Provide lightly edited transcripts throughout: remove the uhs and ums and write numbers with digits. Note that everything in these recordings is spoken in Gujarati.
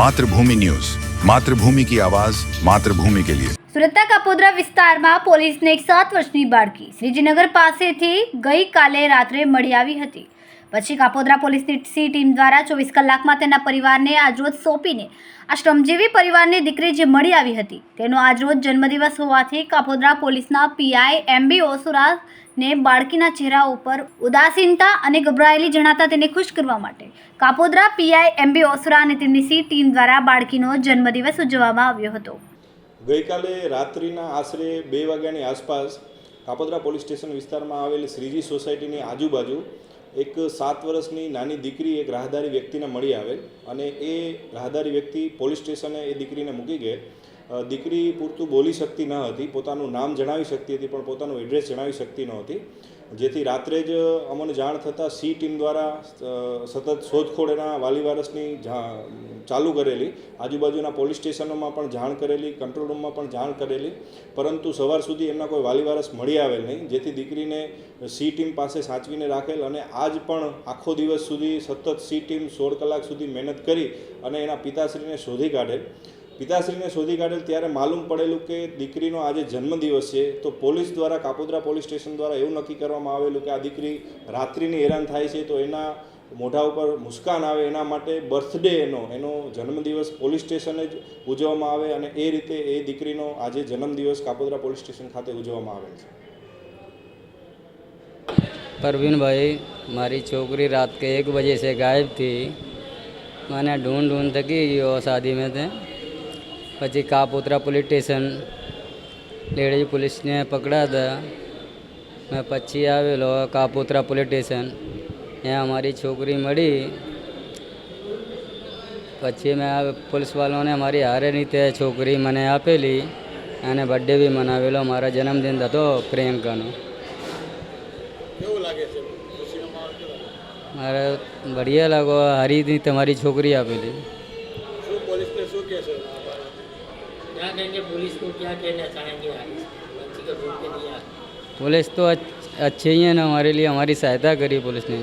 मातृभूमि न्यूज, मातृभूमि की आवाज, मातृभूमि के लिए। સુરતના કાપોદ્રા વિસ્તારમાં પોલીસને એક 7 વર્ષની બાળકી શ્રીજીનગર પાસેથી ગઈકાલે રાત્રે મળી આવી હતી. પછી કાપોદ્રા પોલીસની ટીમ દ્વારા 24 કલાકમાં તેના પરિવારને આજરોજ સોંપીને આ શ્રમજીવી પરિવારની દીકરી જે મળી આવી હતી તેનો આજરોજ જન્મદિવસ હોવાથી કાપોદ્રા પોલીસના પીઆઈ એમબી ઓસુરાને બાળકીના ચહેરા ઉપર ઉદાસીનતા અને ગભરાયેલી જણાતા તેને ખુશ કરવા માટે કાપોદ્રા પીઆઈ એમબી ઓસુરા અને તેમની ટીમ દ્વારા બાળકીનો જન્મદિવસ ઉજવવામાં આવ્યો હતો. ગઈકાલે રાત્રિના આશરે 2 વાગ્યાની આસપાસ કાપોદ્રા પોલીસ સ્ટેશન વિસ્તારમાં આવેલી શ્રીજી સોસાયટીની આજુબાજુ એક 7 વર્ષની નાની દીકરી એક રાહદારી વ્યક્તિને મળી આવેલ અને એ રાહદારી વ્યક્તિ પોલીસ સ્ટેશને એ દીકરીને મૂકી ગઈ. દીકરી પૂરતું બોલી શકતી ન હતી, પોતાનું નામ જણાવી શકતી હતી પણ પોતાનું એડ્રેસ જણાવી શકતી નહોતી, જેથી રાત્રે જ અમને જાણ થતાં સી ટીમ દ્વારા સતત શોધખોળ એના વાલી વારસની ચાલુ કરેલી, આજુબાજુના પોલીસ સ્ટેશનોમાં પણ જાણ કરેલી, કંટ્રોલ રૂમમાં પણ જાણ કરેલી, પરંતુ સવાર સુધી એમના કોઈ વાલી વારસ મળી આવેલ નહીં, જેથી દીકરીને સી ટીમ પાસે સાચવીને રાખેલ અને આજ પણ આખો દિવસ સુધી સતત સી ટીમ 16 કલાક સુધી મહેનત કરી અને એના પિતાશ્રીને શોધી કાઢેલ. પિતાશ્રીને શોધી કાઢેલ ત્યારે માલુમ પડેલું કે દીકરીનો આજે જન્મદિવસ છે, તો પોલીસ દ્વારા કાપોદ્રા પોલીસ સ્ટેશન દ્વારા એવું નક્કી કરવામાં આવેલું કે આ દીકરી રાત્રિની હેરાન થાય છે તો એના મોઢા ઉપર મુસ્કાન આવે એના માટે બર્થડે એનો જન્મદિવસ પોલીસ સ્ટેશને જ ઉજવવામાં આવે અને એ રીતે એ દીકરીનો આજે જન્મદિવસ કાપોદ્રા પોલીસ સ્ટેશન ખાતે ઉજવવામાં આવેલ છે. परवीन भाई, મારી છોકરી रात के 1 बजे से गायब थी. मैंने ढूंढ थकी वो शादी में थे. પછી કાપોદ્રા પોલીસ સ્ટેશન લેડી પોલીસને પકડા હતા. મેં પછી આવેલો કાપોદ્રા પોલીસ સ્ટેશન, ત્યાં અમારી છોકરી મળી. પછી મેં પોલીસવાળાને અમારી હારે રીતે છોકરી મને આપેલી અને બર્થડે બી મનાવેલો. મારા જન્મદિન હતો પ્રિયંકાનો. મારે બઢિયા લાગો, હારી રીતે તમારી છોકરી આપેલી. पुलिस को क्या कहना चाहेंगे? बच्ची को ढूंढ के दिया. पुलिस तो अच्छे ही है ना, हमारे लिए हमारी सहायता करी पुलिस ने.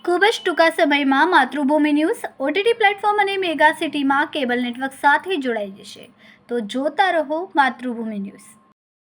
ખૂબ જ ટૂંકા સમયમાં માતૃભૂમિ ન્યૂઝ ઓટીટી પ્લેટફોર્મ અને મેગા સિટીમાં કેબલ નેટવર્ક સાથે જોડાઈ જશે. તો જોતા રહો માતૃભૂમિ ન્યૂઝ.